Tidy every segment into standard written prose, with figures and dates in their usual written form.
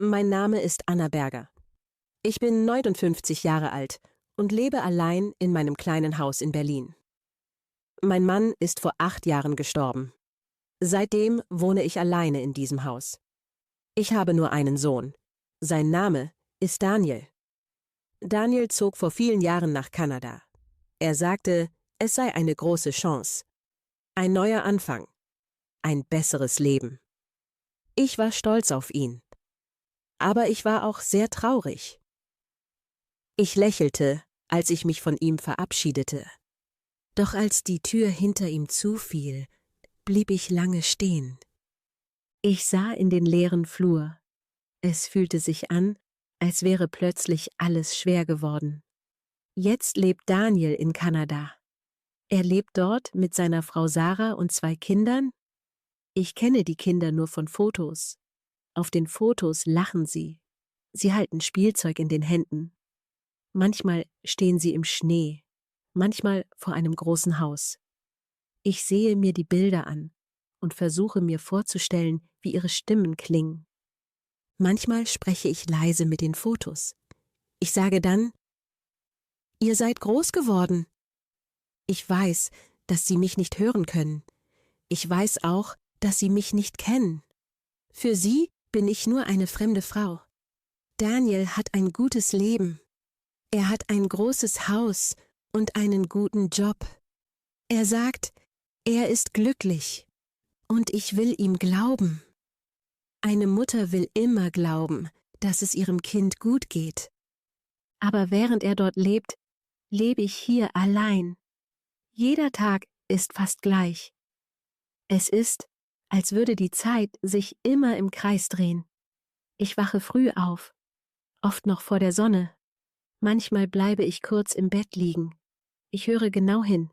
Mein Name ist Anna Berger. Ich bin 59 Jahre alt und lebe allein in meinem kleinen Haus in Berlin. Mein Mann ist vor 8 Jahren gestorben. Seitdem wohne ich alleine in diesem Haus. Ich habe nur einen Sohn. Sein Name ist Daniel. Daniel zog vor vielen Jahren nach Kanada. Er sagte, es sei eine große Chance. Ein neuer Anfang. Ein besseres Leben. Ich war stolz auf ihn. Aber ich war auch sehr traurig. Ich lächelte, als ich mich von ihm verabschiedete. Doch als die Tür hinter ihm zufiel, blieb ich lange stehen. Ich sah in den leeren Flur. Es fühlte sich an, als wäre plötzlich alles schwer geworden. Jetzt lebt Daniel in Kanada. Er lebt dort mit seiner Frau Sarah und 2 Kindern. Ich kenne die Kinder nur von Fotos. Auf den Fotos lachen sie. Sie halten Spielzeug in den Händen. Manchmal stehen sie im Schnee, manchmal vor einem großen Haus. Ich sehe mir die Bilder an und versuche mir vorzustellen, wie ihre Stimmen klingen. Manchmal spreche ich leise mit den Fotos. Ich sage dann: Ihr seid groß geworden. Ich weiß, dass Sie mich nicht hören können. Ich weiß auch, dass Sie mich nicht kennen. Für Sie bin ich nur eine fremde Frau. Daniel hat ein gutes Leben. Er hat ein großes Haus und einen guten Job. Er sagt, er ist glücklich. Und ich will ihm glauben. Eine Mutter will immer glauben, dass es ihrem Kind gut geht. Aber während er dort lebt, lebe ich hier allein. Jeder Tag ist fast gleich. Es ist, als würde die Zeit sich immer im Kreis drehen. Ich wache früh auf, oft noch vor der Sonne. Manchmal bleibe ich kurz im Bett liegen. Ich höre genau hin.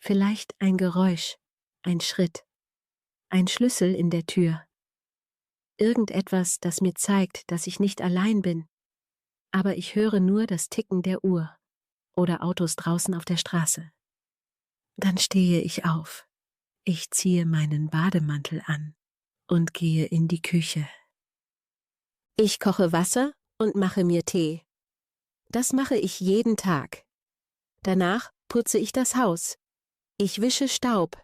Vielleicht ein Geräusch, ein Schritt, ein Schlüssel in der Tür. Irgendetwas, das mir zeigt, dass ich nicht allein bin. Aber ich höre nur das Ticken der Uhr oder Autos draußen auf der Straße. Dann stehe ich auf. Ich ziehe meinen Bademantel an und gehe in die Küche. Ich koche Wasser und mache mir Tee. Das mache ich jeden Tag. Danach putze ich das Haus. Ich wische Staub.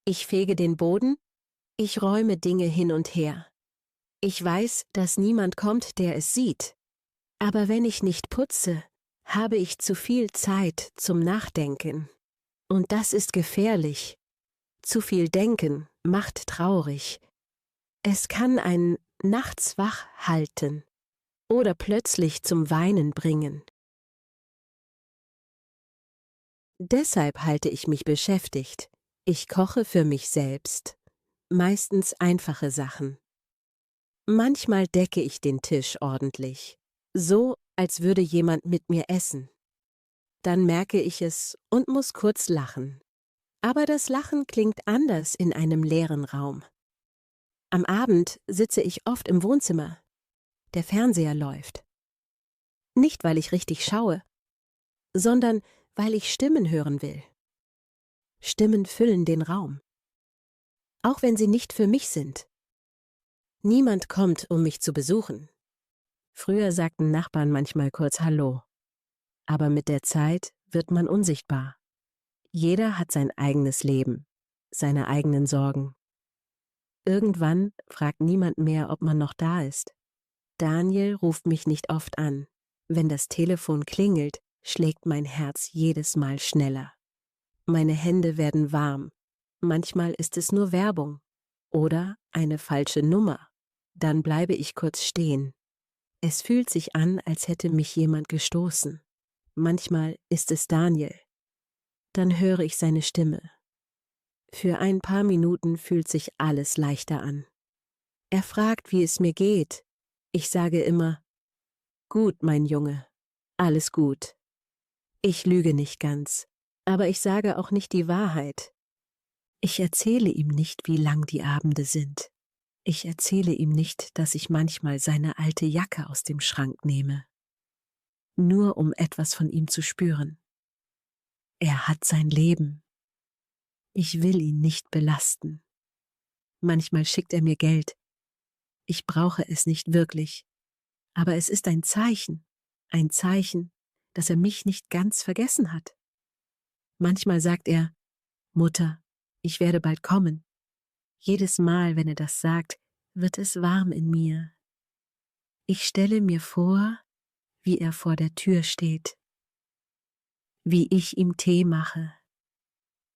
Ich fege den Boden. Ich räume Dinge hin und her. Ich weiß, dass niemand kommt, der es sieht. Aber wenn ich nicht putze, habe ich zu viel Zeit zum Nachdenken. Und das ist gefährlich. Zu viel Denken macht traurig. Es kann einen nachts wach halten oder plötzlich zum Weinen bringen. Deshalb halte ich mich beschäftigt. Ich koche für mich selbst. Meistens einfache Sachen. Manchmal decke ich den Tisch ordentlich. So, als würde jemand mit mir essen. Dann merke ich es und muss kurz lachen. Aber das Lachen klingt anders in einem leeren Raum. Am Abend sitze ich oft im Wohnzimmer. Der Fernseher läuft. Nicht, weil ich richtig schaue, sondern weil ich Stimmen hören will. Stimmen füllen den Raum. Auch wenn sie nicht für mich sind. Niemand kommt, um mich zu besuchen. Früher sagten Nachbarn manchmal kurz Hallo. Aber mit der Zeit wird man unsichtbar. Jeder hat sein eigenes Leben, seine eigenen Sorgen. Irgendwann fragt niemand mehr, ob man noch da ist. Daniel ruft mich nicht oft an. Wenn das Telefon klingelt, schlägt mein Herz jedes Mal schneller. Meine Hände werden warm. Manchmal ist es nur Werbung oder eine falsche Nummer. Dann bleibe ich kurz stehen. Es fühlt sich an, als hätte mich jemand gestoßen. Manchmal ist es Daniel. Dann höre ich seine Stimme. Für ein paar Minuten fühlt sich alles leichter an. Er fragt, wie es mir geht. Ich sage immer: Gut, mein Junge, alles gut. Ich lüge nicht ganz, aber ich sage auch nicht die Wahrheit. Ich erzähle ihm nicht, wie lang die Abende sind. Ich erzähle ihm nicht, dass ich manchmal seine alte Jacke aus dem Schrank nehme. Nur um etwas von ihm zu spüren. Er hat sein Leben. Ich will ihn nicht belasten. Manchmal schickt er mir Geld. Ich brauche es nicht wirklich. Aber es ist ein Zeichen, dass er mich nicht ganz vergessen hat. Manchmal sagt er, Mutter, ich werde bald kommen. Jedes Mal, wenn er das sagt, wird es warm in mir. Ich stelle mir vor, wie er vor der Tür steht, wie ich ihm Tee mache,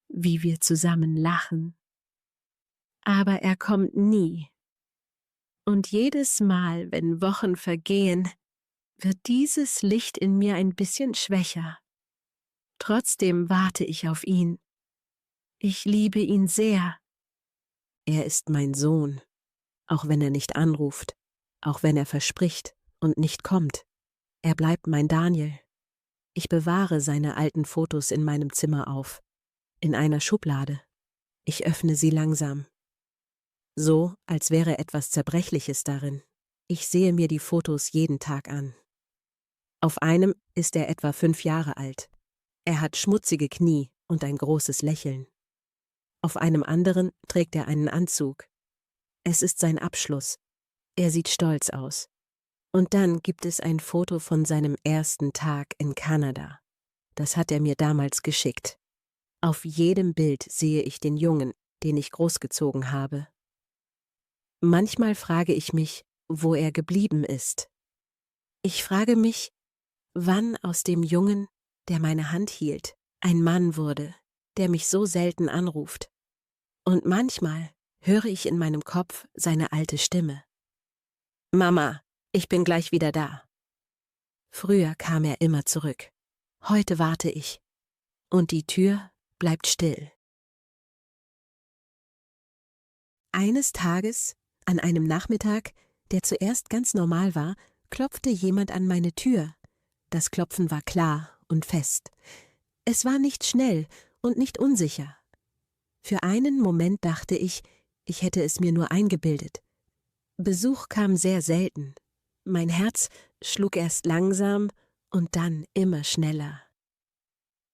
wie wir zusammen lachen. Aber er kommt nie. Und jedes Mal, wenn Wochen vergehen, wird dieses Licht in mir ein bisschen schwächer. Trotzdem warte ich auf ihn. Ich liebe ihn sehr. Er ist mein Sohn, auch wenn er nicht anruft, auch wenn er verspricht und nicht kommt. Er bleibt mein Daniel. Ich bewahre seine alten Fotos in meinem Zimmer auf, in einer Schublade. Ich öffne sie langsam. So, als wäre etwas Zerbrechliches darin. Ich sehe mir die Fotos jeden Tag an. Auf einem ist er etwa 5 Jahre alt. Er hat schmutzige Knie und ein großes Lächeln. Auf einem anderen trägt er einen Anzug. Es ist sein Abschluss. Er sieht stolz aus. Und dann gibt es ein Foto von seinem ersten Tag in Kanada. Das hat er mir damals geschickt. Auf jedem Bild sehe ich den Jungen, den ich großgezogen habe. Manchmal frage ich mich, wo er geblieben ist. Ich frage mich, wann aus dem Jungen, der meine Hand hielt, ein Mann wurde, der mich so selten anruft. Und manchmal höre ich in meinem Kopf seine alte Stimme. Mama, ich bin gleich wieder da. Früher kam er immer zurück. Heute warte ich. Und die Tür bleibt still. Eines Tages, an einem Nachmittag, der zuerst ganz normal war, klopfte jemand an meine Tür. Das Klopfen war klar und fest. Es war nicht schnell und nicht unsicher. Für einen Moment dachte ich hätte es mir nur eingebildet. Besuch kam sehr selten. Mein Herz schlug erst langsam und dann immer schneller.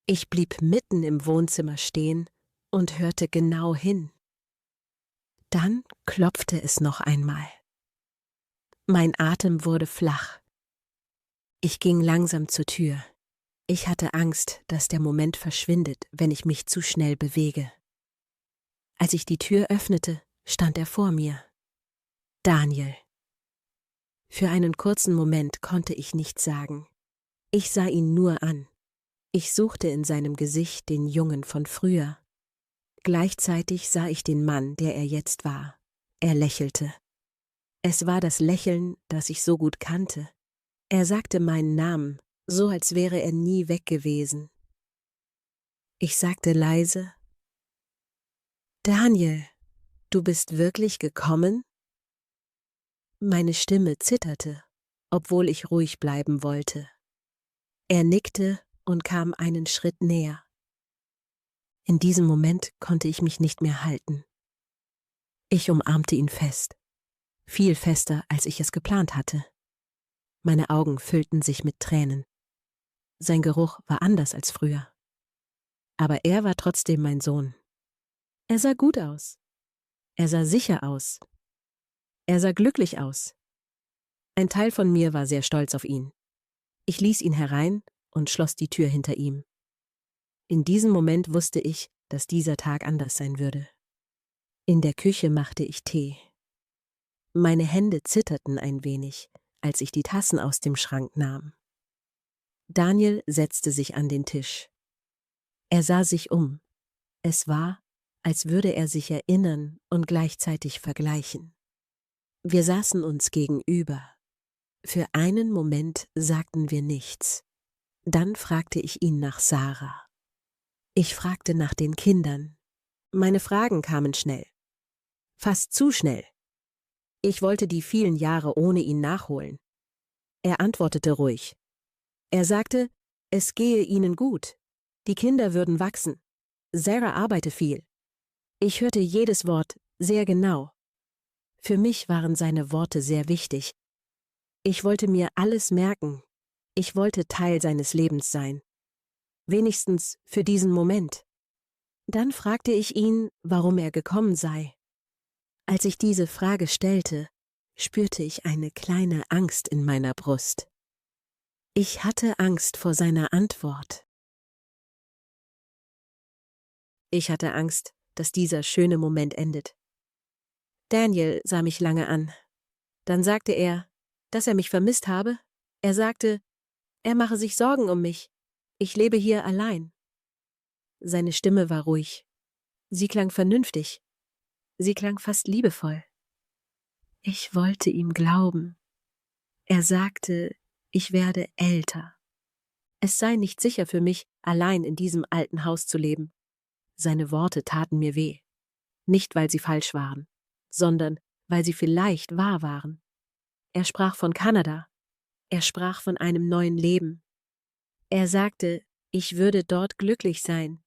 Ich blieb mitten im Wohnzimmer stehen und hörte genau hin. Dann klopfte es noch einmal. Mein Atem wurde flach. Ich ging langsam zur Tür. Ich hatte Angst, dass der Moment verschwindet, wenn ich mich zu schnell bewege. Als ich die Tür öffnete, stand er vor mir. Daniel. Für einen kurzen Moment konnte ich nichts sagen. Ich sah ihn nur an. Ich suchte in seinem Gesicht den Jungen von früher. Gleichzeitig sah ich den Mann, der er jetzt war. Er lächelte. Es war das Lächeln, das ich so gut kannte. Er sagte meinen Namen, so als wäre er nie weg gewesen. Ich sagte leise, Daniel, du bist wirklich gekommen? Meine Stimme zitterte, obwohl ich ruhig bleiben wollte. Er nickte und kam einen Schritt näher. In diesem Moment konnte ich mich nicht mehr halten. Ich umarmte ihn fest, viel fester, als ich es geplant hatte. Meine Augen füllten sich mit Tränen. Sein Geruch war anders als früher. Aber er war trotzdem mein Sohn. Er sah gut aus. Er sah sicher aus. Er sah glücklich aus. Ein Teil von mir war sehr stolz auf ihn. Ich ließ ihn herein und schloss die Tür hinter ihm. In diesem Moment wusste ich, dass dieser Tag anders sein würde. In der Küche machte ich Tee. Meine Hände zitterten ein wenig, als ich die Tassen aus dem Schrank nahm. Daniel setzte sich an den Tisch. Er sah sich um. Es war, als würde er sich erinnern und gleichzeitig vergleichen. Wir saßen uns gegenüber. Für einen Moment sagten wir nichts. Dann fragte ich ihn nach Sarah. Ich fragte nach den Kindern. Meine Fragen kamen schnell. Fast zu schnell. Ich wollte die vielen Jahre ohne ihn nachholen. Er antwortete ruhig. Er sagte, es gehe ihnen gut. Die Kinder würden wachsen. Sarah arbeite viel. Ich hörte jedes Wort sehr genau. Für mich waren seine Worte sehr wichtig. Ich wollte mir alles merken. Ich wollte Teil seines Lebens sein. Wenigstens für diesen Moment. Dann fragte ich ihn, warum er gekommen sei. Als ich diese Frage stellte, spürte ich eine kleine Angst in meiner Brust. Ich hatte Angst vor seiner Antwort. Ich hatte Angst, dass dieser schöne Moment endet. Daniel sah mich lange an. Dann sagte er, dass er mich vermisst habe. Er sagte, er mache sich Sorgen um mich. Ich lebe hier allein. Seine Stimme war ruhig. Sie klang vernünftig. Sie klang fast liebevoll. Ich wollte ihm glauben. Er sagte, ich werde älter. Es sei nicht sicher für mich, allein in diesem alten Haus zu leben. Seine Worte taten mir weh. Nicht, weil sie falsch waren, sondern weil sie vielleicht wahr waren. Er sprach von Kanada. Er sprach von einem neuen Leben. Er sagte, ich würde dort glücklich sein.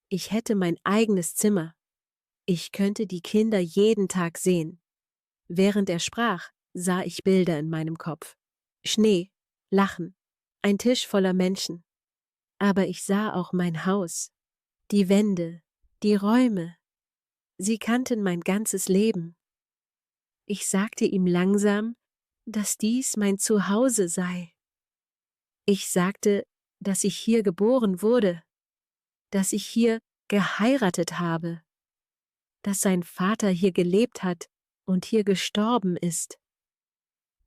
Ich hätte mein eigenes Zimmer. Ich könnte die Kinder jeden Tag sehen. Während er sprach, sah ich Bilder in meinem Kopf. Schnee, Lachen, ein Tisch voller Menschen. Aber ich sah auch mein Haus, die Wände, die Räume. Sie kannten mein ganzes Leben. Ich sagte ihm langsam, dass dies mein Zuhause sei. Ich sagte, dass ich hier geboren wurde, dass ich hier geheiratet habe, dass sein Vater hier gelebt hat und hier gestorben ist.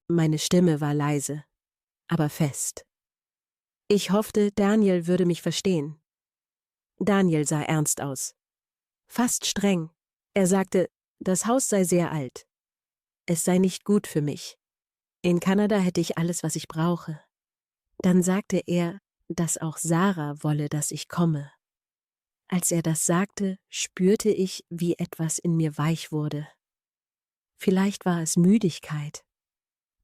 Meine Stimme war leise, aber fest. Ich hoffte, Daniel würde mich verstehen. Daniel sah ernst aus. Fast streng. Er sagte, das Haus sei sehr alt. Es sei nicht gut für mich. In Kanada hätte ich alles, was ich brauche. Dann sagte er, dass auch Sarah wolle, dass ich komme. Als er das sagte, spürte ich, wie etwas in mir weich wurde. Vielleicht war es Müdigkeit.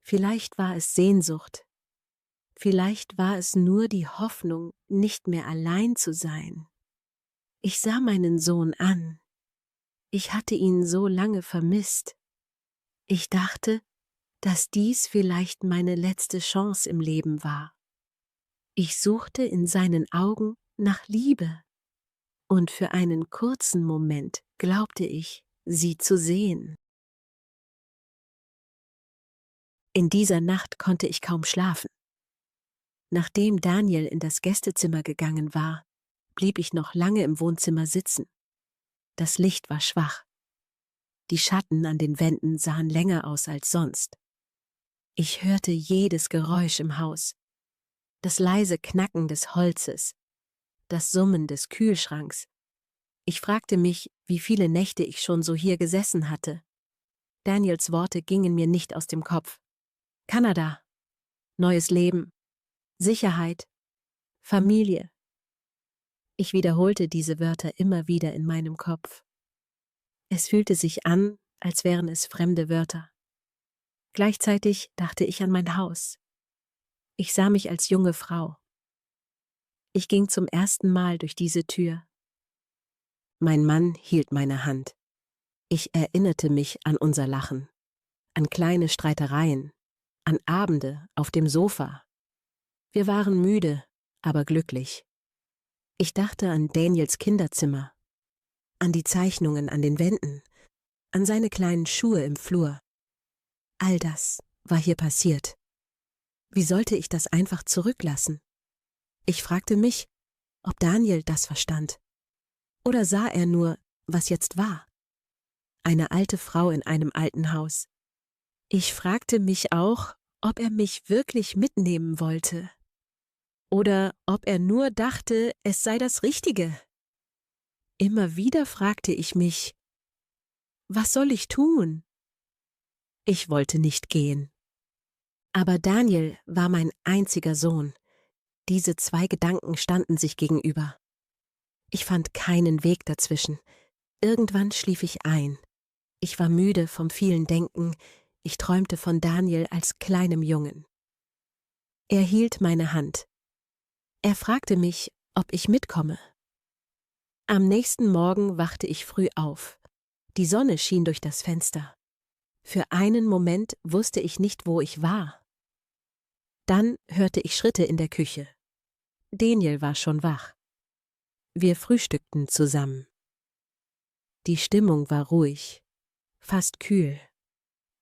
Vielleicht war es Sehnsucht. Vielleicht war es nur die Hoffnung, nicht mehr allein zu sein. Ich sah meinen Sohn an. Ich hatte ihn so lange vermisst. Ich dachte, dass dies vielleicht meine letzte Chance im Leben war. Ich suchte in seinen Augen nach Liebe. Und für einen kurzen Moment glaubte ich, sie zu sehen. In dieser Nacht konnte ich kaum schlafen. Nachdem Daniel in das Gästezimmer gegangen war, blieb ich noch lange im Wohnzimmer sitzen. Das Licht war schwach. Die Schatten an den Wänden sahen länger aus als sonst. Ich hörte jedes Geräusch im Haus. Das leise Knacken des Holzes, das Summen des Kühlschranks. Ich fragte mich, wie viele Nächte ich schon so hier gesessen hatte. Daniels Worte gingen mir nicht aus dem Kopf. Kanada, neues Leben, Sicherheit, Familie. Ich wiederholte diese Wörter immer wieder in meinem Kopf. Es fühlte sich an, als wären es fremde Wörter. Gleichzeitig dachte ich an mein Haus. Ich sah mich als junge Frau. Ich ging zum ersten Mal durch diese Tür. Mein Mann hielt meine Hand. Ich erinnerte mich an unser Lachen, an kleine Streitereien, an Abende auf dem Sofa. Wir waren müde, aber glücklich. Ich dachte an Daniels Kinderzimmer, an die Zeichnungen an den Wänden, an seine kleinen Schuhe im Flur. All das war hier passiert. Wie sollte ich das einfach zurücklassen? Ich fragte mich, ob Daniel das verstand. Oder sah er nur, was jetzt war? Eine alte Frau in einem alten Haus. Ich fragte mich auch, ob er mich wirklich mitnehmen wollte. Oder ob er nur dachte, es sei das Richtige. Immer wieder fragte ich mich, was soll ich tun? Ich wollte nicht gehen. Aber Daniel war mein einziger Sohn. Diese zwei Gedanken standen sich gegenüber. Ich fand keinen Weg dazwischen. Irgendwann schlief ich ein. Ich war müde vom vielen Denken. Ich träumte von Daniel als kleinem Jungen. Er hielt meine Hand. Er fragte mich, ob ich mitkomme. Am nächsten Morgen wachte ich früh auf. Die Sonne schien durch das Fenster. Für einen Moment wusste ich nicht, wo ich war. Dann hörte ich Schritte in der Küche. Daniel war schon wach. Wir frühstückten zusammen. Die Stimmung war ruhig, fast kühl.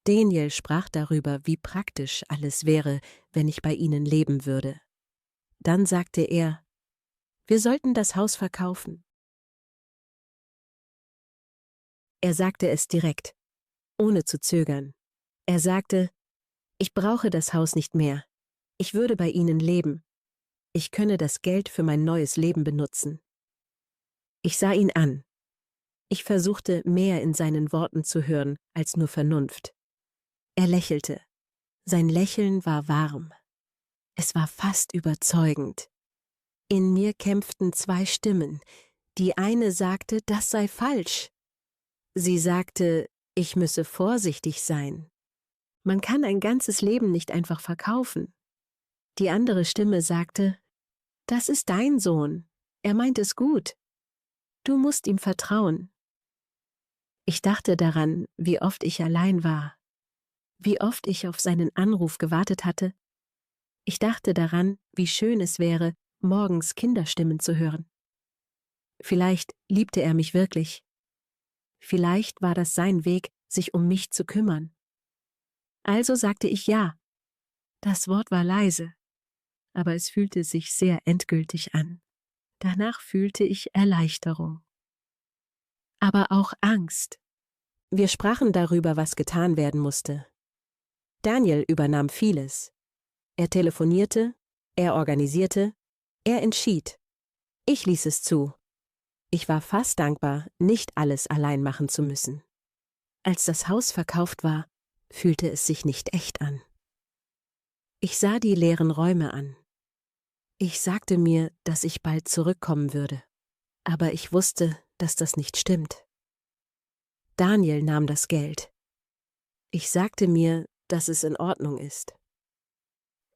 Daniel sprach darüber, wie praktisch alles wäre, wenn ich bei ihnen leben würde. Dann sagte er, wir sollten das Haus verkaufen. Er sagte es direkt, ohne zu zögern. Er sagte, ich brauche das Haus nicht mehr. Ich würde bei ihnen leben. Ich könne das Geld für mein neues Leben benutzen. Ich sah ihn an. Ich versuchte, mehr in seinen Worten zu hören, als nur Vernunft. Er lächelte. Sein Lächeln war warm. Es war fast überzeugend. In mir kämpften zwei Stimmen. Die eine sagte, das sei falsch. Sie sagte, ich müsse vorsichtig sein. Man kann ein ganzes Leben nicht einfach verkaufen. Die andere Stimme sagte, das ist dein Sohn. Er meint es gut. Du musst ihm vertrauen. Ich dachte daran, wie oft ich allein war, wie oft ich auf seinen Anruf gewartet hatte. Ich dachte daran, wie schön es wäre, morgens Kinderstimmen zu hören. Vielleicht liebte er mich wirklich. Vielleicht war das sein Weg, sich um mich zu kümmern. Also sagte ich ja. Das Wort war leise, aber es fühlte sich sehr endgültig an. Danach fühlte ich Erleichterung. Aber auch Angst. Wir sprachen darüber, was getan werden musste. Daniel übernahm vieles. Er telefonierte, er organisierte, er entschied. Ich ließ es zu. Ich war fast dankbar, nicht alles allein machen zu müssen. Als das Haus verkauft war, fühlte es sich nicht echt an. Ich sah die leeren Räume an. Ich sagte mir, dass ich bald zurückkommen würde. Aber ich wusste, dass das nicht stimmt. Daniel nahm das Geld. Ich sagte mir, dass es in Ordnung ist.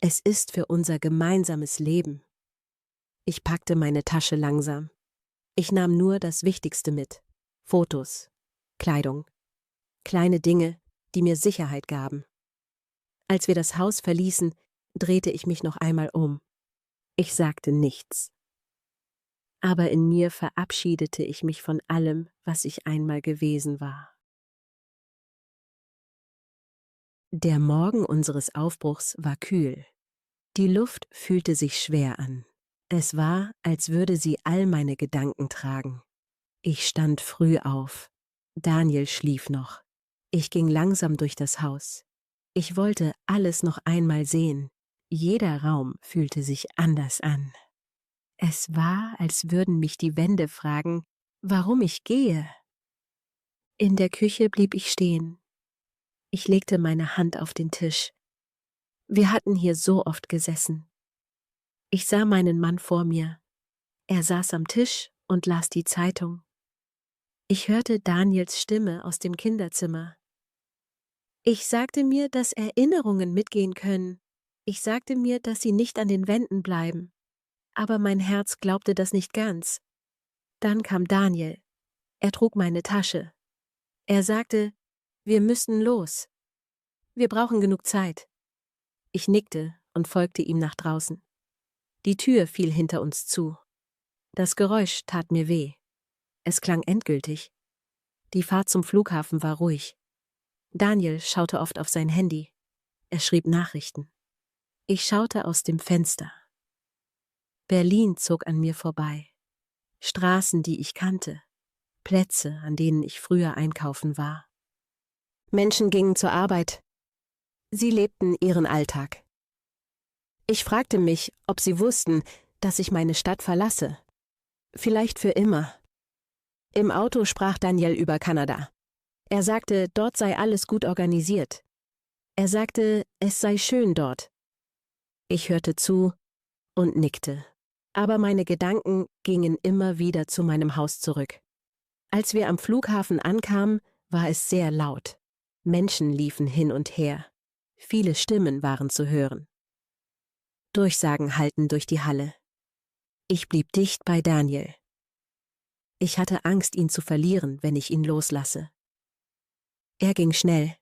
Es ist für unser gemeinsames Leben. Ich packte meine Tasche langsam. Ich nahm nur das Wichtigste mit. Fotos, Kleidung, kleine Dinge, die mir Sicherheit gaben. Als wir das Haus verließen, drehte ich mich noch einmal um. Ich sagte nichts. Aber in mir verabschiedete ich mich von allem, was ich einmal gewesen war. Der Morgen unseres Aufbruchs war kühl. Die Luft fühlte sich schwer an. Es war, als würde sie all meine Gedanken tragen. Ich stand früh auf. Daniel schlief noch. Ich ging langsam durch das Haus. Ich wollte alles noch einmal sehen. Jeder Raum fühlte sich anders an. Es war, als würden mich die Wände fragen, warum ich gehe. In der Küche blieb ich stehen. Ich legte meine Hand auf den Tisch. Wir hatten hier so oft gesessen. Ich sah meinen Mann vor mir. Er saß am Tisch und las die Zeitung. Ich hörte Daniels Stimme aus dem Kinderzimmer. Ich sagte mir, dass Erinnerungen mitgehen können. Ich sagte mir, dass sie nicht an den Wänden bleiben. Aber mein Herz glaubte das nicht ganz. Dann kam Daniel. Er trug meine Tasche. Er sagte, wir müssen los. Wir brauchen genug Zeit. Ich nickte und folgte ihm nach draußen. Die Tür fiel hinter uns zu. Das Geräusch tat mir weh. Es klang endgültig. Die Fahrt zum Flughafen war ruhig. Daniel schaute oft auf sein Handy. Er schrieb Nachrichten. Ich schaute aus dem Fenster. Berlin zog an mir vorbei. Straßen, die ich kannte. Plätze, an denen ich früher einkaufen war. Menschen gingen zur Arbeit. Sie lebten ihren Alltag. Ich fragte mich, ob sie wussten, dass ich meine Stadt verlasse. Vielleicht für immer. Im Auto sprach Daniel über Kanada. Er sagte, dort sei alles gut organisiert. Er sagte, es sei schön dort. Ich hörte zu und nickte. Aber meine Gedanken gingen immer wieder zu meinem Haus zurück. Als wir am Flughafen ankamen, war es sehr laut. Menschen liefen hin und her. Viele Stimmen waren zu hören. Durchsagen hallten durch die Halle. Ich blieb dicht bei Daniel. Ich hatte Angst, ihn zu verlieren, wenn ich ihn loslasse. Er ging schnell.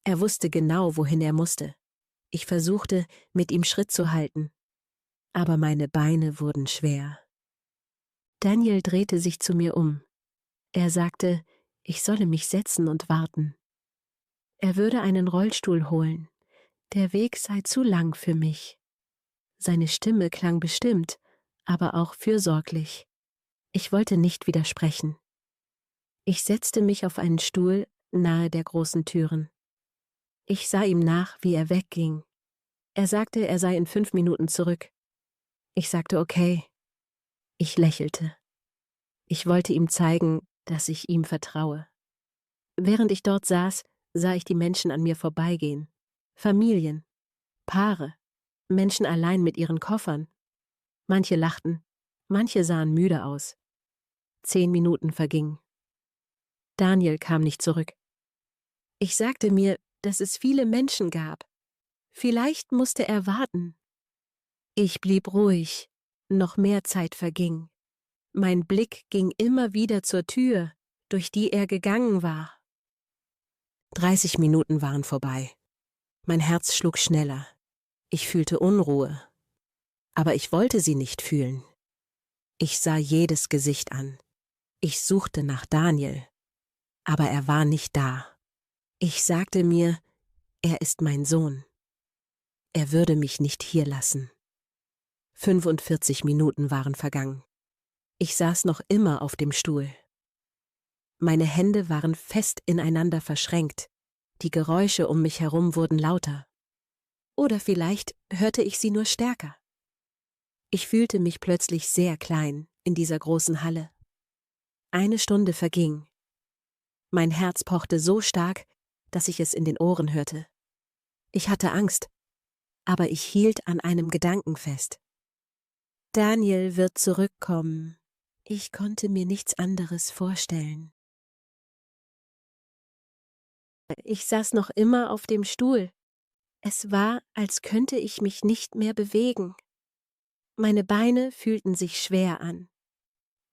Er wusste genau, wohin er musste. Ich versuchte, mit ihm Schritt zu halten. Aber meine Beine wurden schwer. Daniel drehte sich zu mir um. Er sagte, ich solle mich setzen und warten. er würde einen Rollstuhl holen. Der Weg sei zu lang für mich. Seine Stimme klang bestimmt, aber auch fürsorglich. Ich wollte nicht widersprechen. Ich setzte mich auf einen Stuhl nahe der großen Türen. Ich sah ihm nach, wie er wegging. Er sagte, er sei in 5 Minuten zurück. Ich sagte okay. Ich lächelte. Ich wollte ihm zeigen, dass ich ihm vertraue. Während ich dort saß, sah ich die Menschen an mir vorbeigehen. Familien, Paare, Menschen allein mit ihren Koffern. Manche lachten, manche sahen müde aus. 10 Minuten vergingen. Daniel kam nicht zurück. Ich sagte mir, dass es viele Menschen gab. Vielleicht musste er warten. Ich blieb ruhig. Noch mehr Zeit verging. Mein Blick ging immer wieder zur Tür, durch die er gegangen war. 30 Minuten waren vorbei. Mein Herz schlug schneller. Ich fühlte Unruhe. Aber ich wollte sie nicht fühlen. Ich sah jedes Gesicht an. Ich suchte nach Daniel. Aber er war nicht da. Ich sagte mir, er ist mein Sohn. Er würde mich nicht hier lassen. 45 Minuten waren vergangen. Ich saß noch immer auf dem Stuhl. Meine Hände waren fest ineinander verschränkt. Die Geräusche um mich herum wurden lauter. Oder vielleicht hörte ich sie nur stärker. Ich fühlte mich plötzlich sehr klein in dieser großen Halle. 1 Stunde verging. Mein Herz pochte so stark, dass ich es in den Ohren hörte. Ich hatte Angst, aber ich hielt an einem Gedanken fest. Daniel wird zurückkommen. Ich konnte mir nichts anderes vorstellen. Ich saß noch immer auf dem Stuhl. Es war, als könnte ich mich nicht mehr bewegen. Meine Beine fühlten sich schwer an.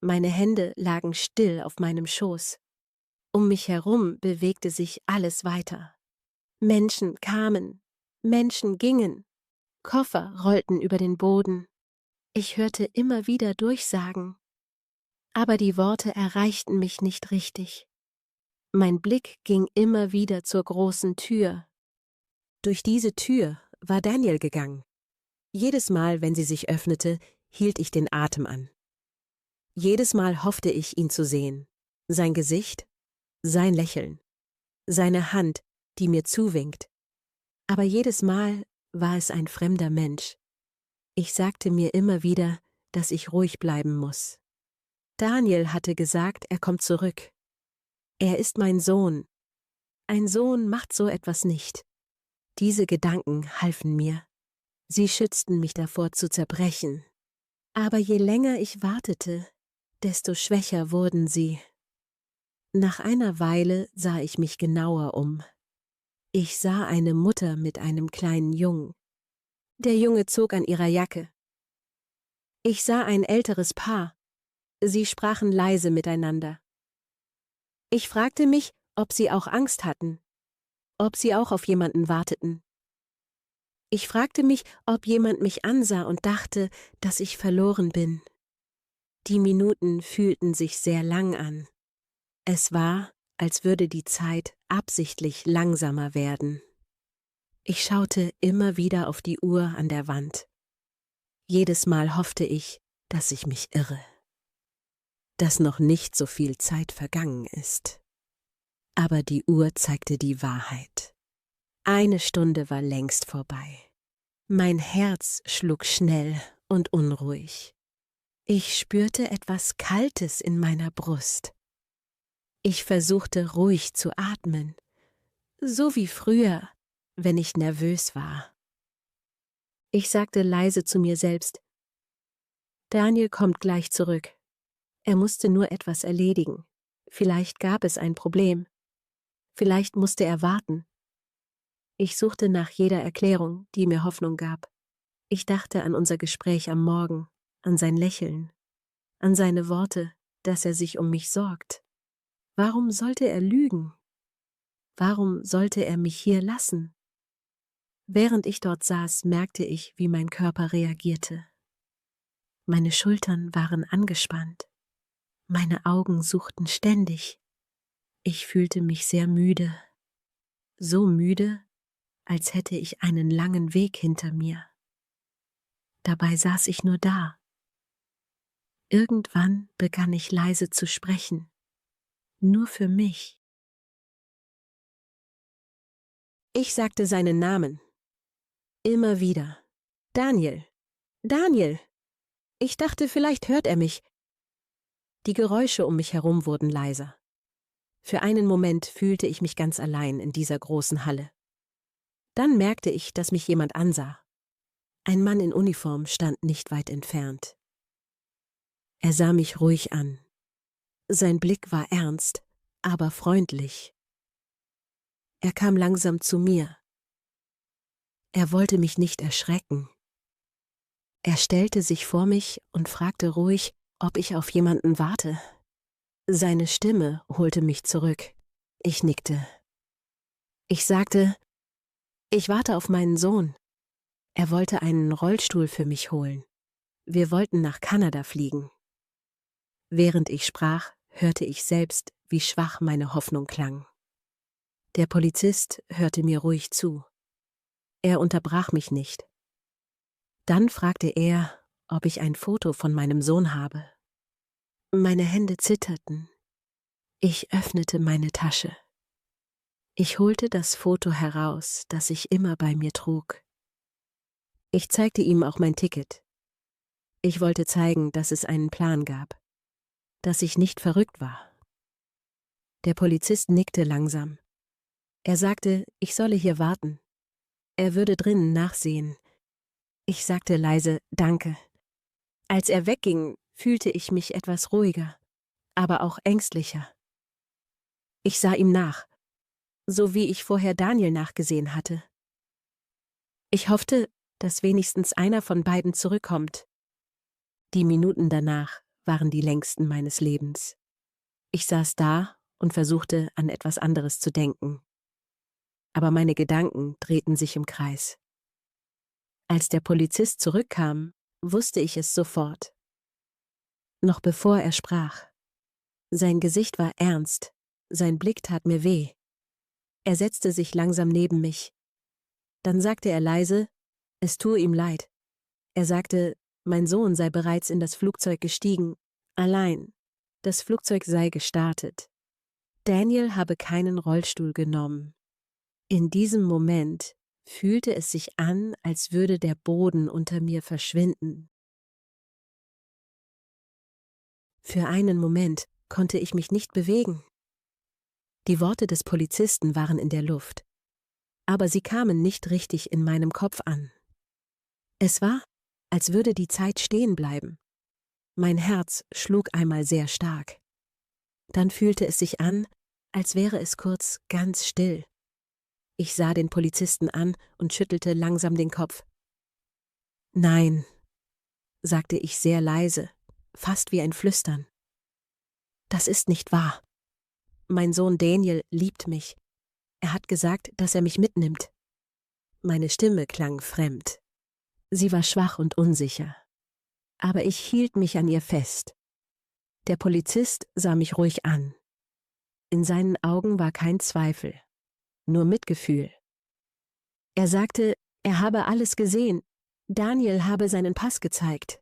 Meine Hände lagen still auf meinem Schoß. Um mich herum bewegte sich alles weiter. Menschen kamen, Menschen gingen, Koffer rollten über den Boden. Ich hörte immer wieder Durchsagen. Aber die Worte erreichten mich nicht richtig. Mein Blick ging immer wieder zur großen Tür. Durch diese Tür war Daniel gegangen. Jedes Mal, wenn sie sich öffnete, hielt ich den Atem an. Jedes Mal hoffte ich, ihn zu sehen. Sein Gesicht, sein Lächeln, seine Hand, die mir zuwinkt. Aber jedes Mal war es ein fremder Mensch. Ich sagte mir immer wieder, dass ich ruhig bleiben muss. Daniel hatte gesagt, er kommt zurück. Er ist mein Sohn. Ein Sohn macht so etwas nicht. Diese Gedanken halfen mir. Sie schützten mich davor zu zerbrechen. Aber je länger ich wartete, desto schwächer wurden sie. Nach einer Weile sah ich mich genauer um. Ich sah eine Mutter mit einem kleinen Jungen. Der Junge zog an ihrer Jacke. Ich sah ein älteres Paar. Sie sprachen leise miteinander. Ich fragte mich, ob sie auch Angst hatten, ob sie auch auf jemanden warteten. Ich fragte mich, ob jemand mich ansah und dachte, dass ich verloren bin. Die Minuten fühlten sich sehr lang an. Es war, als würde die Zeit absichtlich langsamer werden. Ich schaute immer wieder auf die Uhr an der Wand. Jedes Mal hoffte ich, dass ich mich irre, dass noch nicht so viel Zeit vergangen ist. Aber die Uhr zeigte die Wahrheit. 1 Stunde war längst vorbei. Mein Herz schlug schnell und unruhig. Ich spürte etwas Kaltes in meiner Brust. Ich versuchte ruhig zu atmen, so wie früher, wenn ich nervös war. Ich sagte leise zu mir selbst, Daniel kommt gleich zurück. Er musste nur etwas erledigen. Vielleicht gab es ein Problem. Vielleicht musste er warten. Ich suchte nach jeder Erklärung, die mir Hoffnung gab. Ich dachte an unser Gespräch am Morgen, an sein Lächeln, an seine Worte, dass er sich um mich sorgt. Warum sollte er lügen? Warum sollte er mich hier lassen? Während ich dort saß, merkte ich, wie mein Körper reagierte. Meine Schultern waren angespannt. Meine Augen suchten ständig. Ich fühlte mich sehr müde. so müde, als hätte ich einen langen Weg hinter mir. Dabei saß ich nur da. Irgendwann begann ich leise zu sprechen, nur für mich. Ich sagte seinen Namen. Immer wieder. Daniel. Daniel. Ich dachte, vielleicht hört er mich. Die Geräusche um mich herum wurden leiser. Für einen Moment fühlte ich mich ganz allein in dieser großen Halle. Dann merkte ich, dass mich jemand ansah. Ein Mann in Uniform stand nicht weit entfernt. Er sah mich ruhig an. Sein Blick war ernst, aber freundlich. Er kam langsam zu mir. Er wollte mich nicht erschrecken. Er stellte sich vor mich und fragte ruhig, ob ich auf jemanden warte. Seine Stimme holte mich zurück. Ich nickte. Ich sagte, ich warte auf meinen Sohn. Er wollte einen Rollstuhl für mich holen. Wir wollten nach Kanada fliegen. Während ich sprach, hörte ich selbst, wie schwach meine Hoffnung klang. Der Polizist hörte mir ruhig zu. Er unterbrach mich nicht. Dann fragte er, ob ich ein Foto von meinem Sohn habe. Meine Hände zitterten. Ich öffnete meine Tasche. Ich holte das Foto heraus, das ich immer bei mir trug. Ich zeigte ihm auch mein Ticket. Ich wollte zeigen, dass es einen Plan gab, dass ich nicht verrückt war. Der Polizist nickte langsam. Er sagte, ich solle hier warten. Er würde drinnen nachsehen. Ich sagte leise, danke. Als er wegging, fühlte ich mich etwas ruhiger, aber auch ängstlicher. Ich sah ihm nach, so wie ich vorher Daniel nachgesehen hatte. Ich hoffte, dass wenigstens einer von beiden zurückkommt. Die Minuten danach waren die längsten meines Lebens. Ich saß da und versuchte, an etwas anderes zu denken. Aber meine Gedanken drehten sich im Kreis. Als der Polizist zurückkam, wusste ich es sofort. Noch bevor er sprach. Sein Gesicht war ernst, sein Blick tat mir weh. Er setzte sich langsam neben mich. Dann sagte er leise, es tue ihm leid. Er sagte, mein Sohn sei bereits in das Flugzeug gestiegen, allein. Das Flugzeug sei gestartet. Daniel habe keinen Rollstuhl genommen. In diesem Moment fühlte es sich an, als würde der Boden unter mir verschwinden. Für einen Moment konnte ich mich nicht bewegen. Die Worte des Polizisten waren in der Luft, aber sie kamen nicht richtig in meinem Kopf an. Es war, als würde die Zeit stehen bleiben. Mein Herz schlug einmal sehr stark. Dann fühlte es sich an, als wäre es kurz ganz still. Ich sah den Polizisten an und schüttelte langsam den Kopf. Nein, sagte ich sehr leise, fast wie ein Flüstern. Das ist nicht wahr. Mein Sohn Daniel liebt mich. Er hat gesagt, dass er mich mitnimmt. Meine Stimme klang fremd. Sie war schwach und unsicher. Aber ich hielt mich an ihr fest. Der Polizist sah mich ruhig an. In seinen Augen war kein Zweifel, nur Mitgefühl. Er sagte, er habe alles gesehen. Daniel habe seinen Pass gezeigt.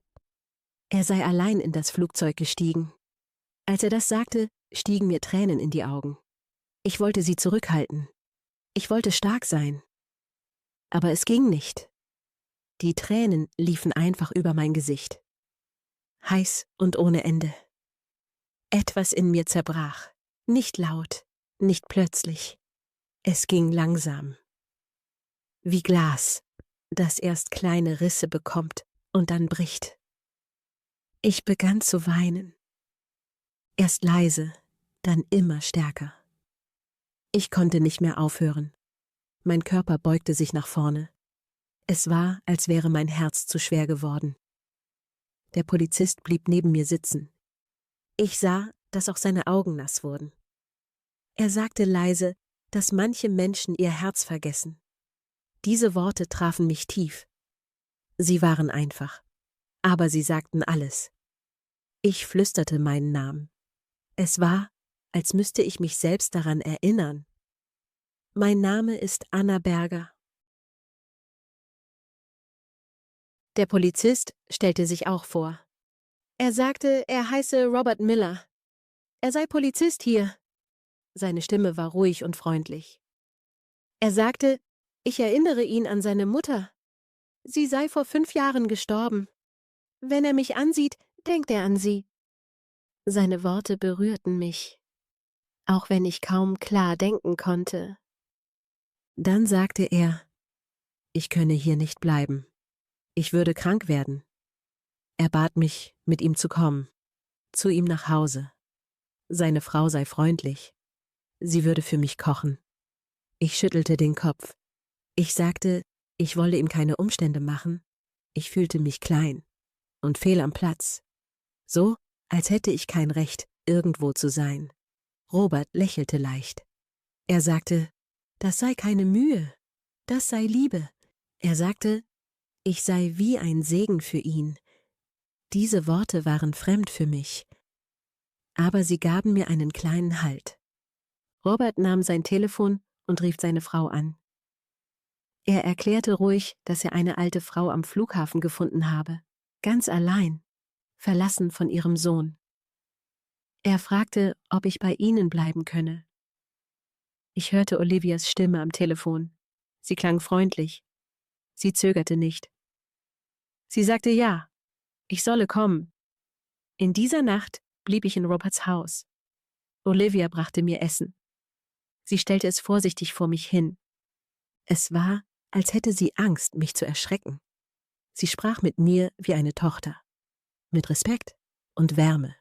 Er sei allein in das Flugzeug gestiegen. Als er das sagte, stiegen mir Tränen in die Augen. Ich wollte sie zurückhalten. Ich wollte stark sein. Aber es ging nicht. Die Tränen liefen einfach über mein Gesicht. Heiß und ohne Ende. Etwas in mir zerbrach. Nicht laut, nicht plötzlich. Es ging langsam. Wie Glas, das erst kleine Risse bekommt und dann bricht. Ich begann zu weinen. Erst leise, dann immer stärker. Ich konnte nicht mehr aufhören. Mein Körper beugte sich nach vorne. Es war, als wäre mein Herz zu schwer geworden. Der Polizist blieb neben mir sitzen. Ich sah, dass auch seine Augen nass wurden. Er sagte leise, dass manche Menschen ihr Herz vergessen. Diese Worte trafen mich tief. Sie waren einfach, aber sie sagten alles. Ich flüsterte meinen Namen. Es war, als müsste ich mich selbst daran erinnern. Mein Name ist Anna Berger. Der Polizist stellte sich auch vor. Er sagte, er heiße Robert Miller. Er sei Polizist hier. Seine Stimme war ruhig und freundlich. Er sagte, ich erinnere ihn an seine Mutter. Sie sei vor 5 Jahren gestorben. Wenn er mich ansieht, denkt er an sie. Seine Worte berührten mich, auch wenn ich kaum klar denken konnte. Dann sagte er, ich könne hier nicht bleiben. Ich würde krank werden. Er bat mich, mit ihm zu kommen, zu ihm nach Hause. Seine Frau sei freundlich. Sie würde für mich kochen. Ich schüttelte den Kopf. Ich sagte, ich wolle ihm keine Umstände machen. Ich fühlte mich klein und fehl am Platz. So, als hätte ich kein Recht, irgendwo zu sein. Robert lächelte leicht. Er sagte, das sei keine Mühe, das sei Liebe. Er sagte, ich sei wie ein Segen für ihn. Diese Worte waren fremd für mich, aber sie gaben mir einen kleinen Halt. Robert nahm sein Telefon und rief seine Frau an. Er erklärte ruhig, dass er eine alte Frau am Flughafen gefunden habe, ganz allein, verlassen von ihrem Sohn. Er fragte, ob ich bei ihnen bleiben könne. Ich hörte Olivias Stimme am Telefon. Sie klang freundlich. Sie zögerte nicht. Sie sagte ja, ich solle kommen. In dieser Nacht blieb ich in Roberts Haus. Olivia brachte mir Essen. Sie stellte es vorsichtig vor mich hin. Es war, als hätte sie Angst, mich zu erschrecken. Sie sprach mit mir wie eine Tochter, mit Respekt und Wärme.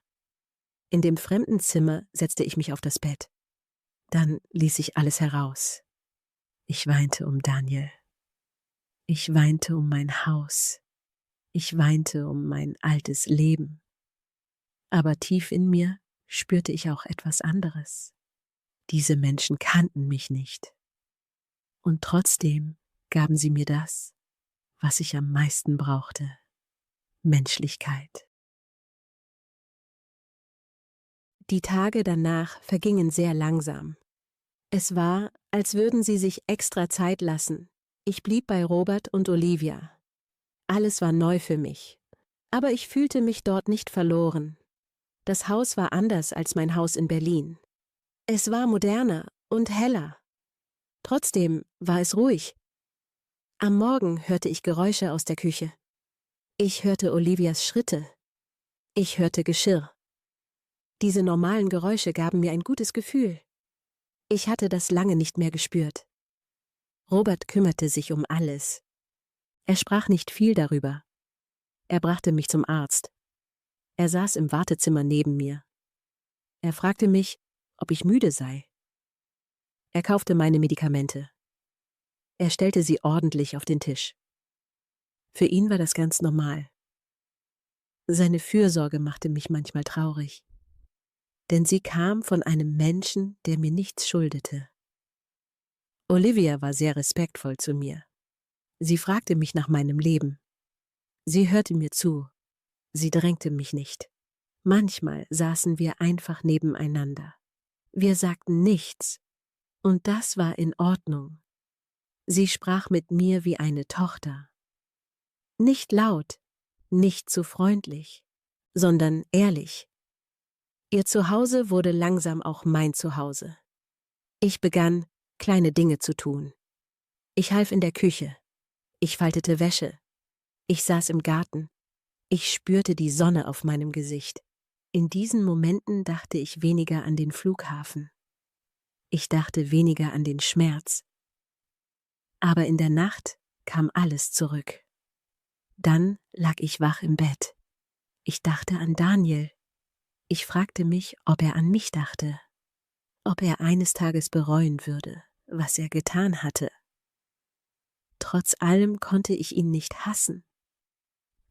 In dem fremden Zimmer setzte ich mich auf das Bett. Dann ließ ich alles heraus. Ich weinte um Daniel. Ich weinte um mein Haus. Ich weinte um mein altes Leben. Aber tief in mir spürte ich auch etwas anderes. Diese Menschen kannten mich nicht. Und trotzdem gaben sie mir das, was ich am meisten brauchte: Menschlichkeit. Die Tage danach vergingen sehr langsam. Es war, als würden sie sich extra Zeit lassen. Ich blieb bei Robert und Olivia. Alles war neu für mich, aber ich fühlte mich dort nicht verloren. Das Haus war anders als mein Haus in Berlin. Es war moderner und heller. Trotzdem war es ruhig. Am Morgen hörte ich Geräusche aus der Küche. Ich hörte Olivias Schritte. Ich hörte Geschirr. Diese normalen Geräusche gaben mir ein gutes Gefühl. Ich hatte das lange nicht mehr gespürt. Robert kümmerte sich um alles. Er sprach nicht viel darüber. Er brachte mich zum Arzt. Er saß im Wartezimmer neben mir. Er fragte mich, ob ich müde sei. Er kaufte meine Medikamente. Er stellte sie ordentlich auf den Tisch. Für ihn war das ganz normal. Seine Fürsorge machte mich manchmal traurig. Denn sie kam von einem Menschen, der mir nichts schuldete. Olivia war sehr respektvoll zu mir. Sie fragte mich nach meinem Leben. Sie hörte mir zu. Sie drängte mich nicht. Manchmal saßen wir einfach nebeneinander. Wir sagten nichts. Und das war in Ordnung. Sie sprach mit mir wie eine Tochter. Nicht laut, nicht zu freundlich, sondern ehrlich. Ihr Zuhause wurde langsam auch mein Zuhause. Ich begann, kleine Dinge zu tun. Ich half in der Küche. Ich faltete Wäsche. Ich saß im Garten. Ich spürte die Sonne auf meinem Gesicht. In diesen Momenten dachte ich weniger an den Flughafen. Ich dachte weniger an den Schmerz. Aber in der Nacht kam alles zurück. Dann lag ich wach im Bett. Ich dachte an Daniel. Ich fragte mich, ob er an mich dachte. Ob er eines Tages bereuen würde, was er getan hatte. Trotz allem konnte ich ihn nicht hassen.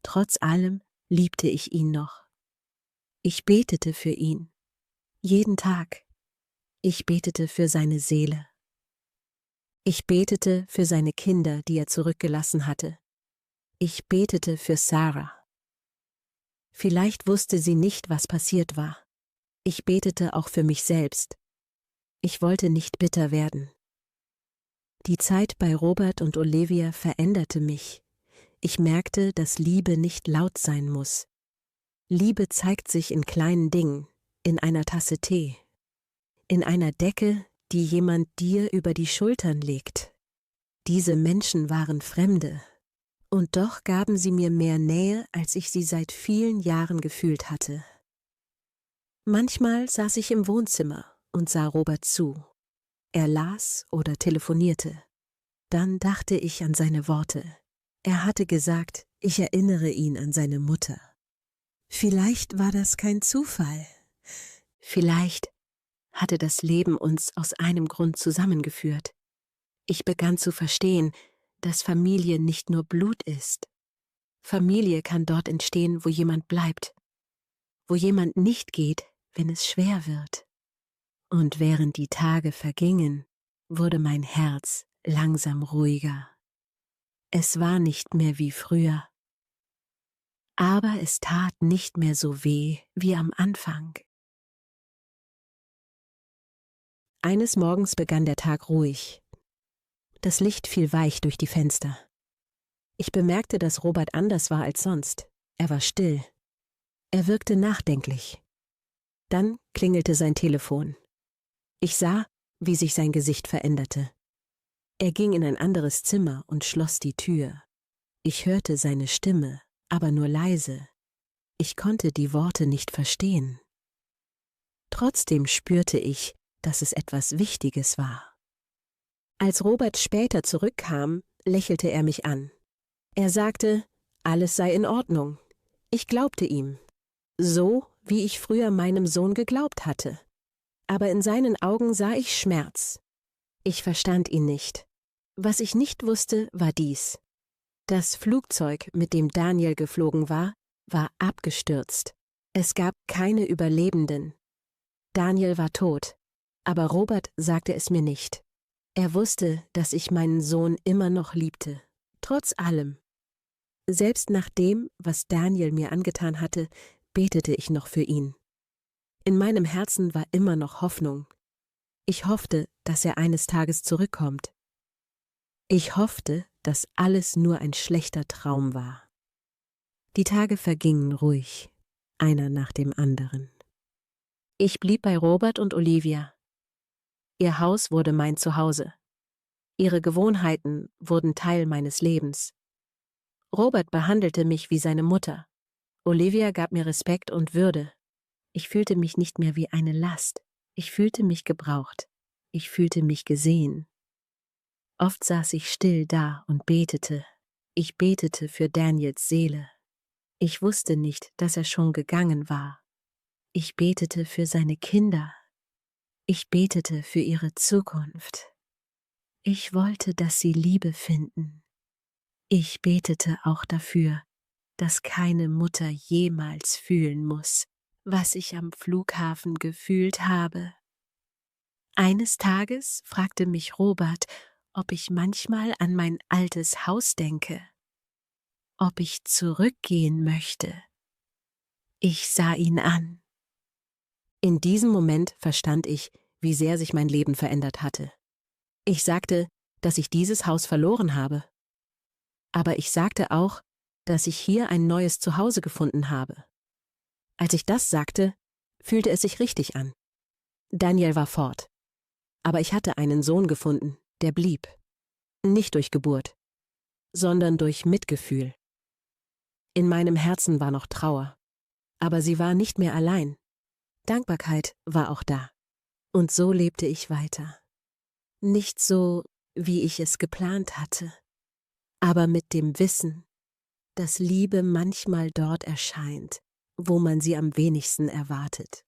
Trotz allem liebte ich ihn noch. Ich betete für ihn. Jeden Tag. Ich betete für seine Seele. Ich betete für seine Kinder, die er zurückgelassen hatte. Ich betete für Sarah. Vielleicht wusste sie nicht, was passiert war. Ich betete auch für mich selbst. Ich wollte nicht bitter werden. Die Zeit bei Robert und Olivia veränderte mich. Ich merkte, dass Liebe nicht laut sein muss. Liebe zeigt sich in kleinen Dingen, in einer Tasse Tee, in einer Decke, die jemand dir über die Schultern legt. Diese Menschen waren Fremde, und doch gaben sie mir mehr Nähe, als ich sie seit vielen Jahren gefühlt hatte. Manchmal saß ich im Wohnzimmer und sah Robert zu. Er las oder telefonierte. Dann dachte ich an seine Worte. Er hatte gesagt, ich erinnere ihn an seine Mutter. Vielleicht war das kein Zufall. Vielleicht hatte das Leben uns aus einem Grund zusammengeführt. Ich begann zu verstehen, dass Familie nicht nur Blut ist. Familie kann dort entstehen, wo jemand bleibt, wo jemand nicht geht, wenn es schwer wird. Und während die Tage vergingen, wurde mein Herz langsam ruhiger. Es war nicht mehr wie früher. Aber es tat nicht mehr so weh wie am Anfang. Eines Morgens begann der Tag ruhig. Das Licht fiel weich durch die Fenster. Ich bemerkte, dass Robert anders war als sonst. Er war still. Er wirkte nachdenklich. Dann klingelte sein Telefon. Ich sah, wie sich sein Gesicht veränderte. Er ging in ein anderes Zimmer und schloss die Tür. Ich hörte seine Stimme, aber nur leise. Ich konnte die Worte nicht verstehen. Trotzdem spürte ich, dass es etwas Wichtiges war. Als Robert später zurückkam, lächelte er mich an. Er sagte, alles sei in Ordnung. Ich glaubte ihm. So, wie ich früher meinem Sohn geglaubt hatte. Aber in seinen Augen sah ich Schmerz. Ich verstand ihn nicht. Was ich nicht wusste, war dies. Das Flugzeug, mit dem Daniel geflogen war abgestürzt. Es gab keine Überlebenden. Daniel war tot, aber Robert sagte es mir nicht. Er wusste, dass ich meinen Sohn immer noch liebte, trotz allem. Selbst nach dem, was Daniel mir angetan hatte, betete ich noch für ihn. In meinem Herzen war immer noch Hoffnung. Ich hoffte, dass er eines Tages zurückkommt. Ich hoffte, dass alles nur ein schlechter Traum war. Die Tage vergingen ruhig, einer nach dem anderen. Ich blieb bei Robert und Olivia. Ihr Haus wurde mein Zuhause. Ihre Gewohnheiten wurden Teil meines Lebens. Robert behandelte mich wie seine Mutter. Olivia gab mir Respekt und Würde. Ich fühlte mich nicht mehr wie eine Last. Ich fühlte mich gebraucht. Ich fühlte mich gesehen. Oft saß ich still da und betete. Ich betete für Daniels Seele. Ich wusste nicht, dass er schon gegangen war. Ich betete für seine Kinder. Ich betete für ihre Zukunft. Ich wollte, dass sie Liebe finden. Ich betete auch dafür, dass keine Mutter jemals fühlen muss, was ich am Flughafen gefühlt habe. Eines Tages fragte mich Robert, ob ich manchmal an mein altes Haus denke, ob ich zurückgehen möchte. Ich sah ihn an. In diesem Moment verstand ich, wie sehr sich mein Leben verändert hatte. Ich sagte, dass ich dieses Haus verloren habe. Aber ich sagte auch, dass ich hier ein neues Zuhause gefunden habe. Als ich das sagte, fühlte es sich richtig an. Daniel war fort. Aber ich hatte einen Sohn gefunden, der blieb. Nicht durch Geburt, sondern durch Mitgefühl. In meinem Herzen war noch Trauer. Aber sie war nicht mehr allein. Dankbarkeit war auch da. Und so lebte ich weiter. Nicht so, wie ich es geplant hatte, aber mit dem Wissen, dass Liebe manchmal dort erscheint, wo man sie am wenigsten erwartet.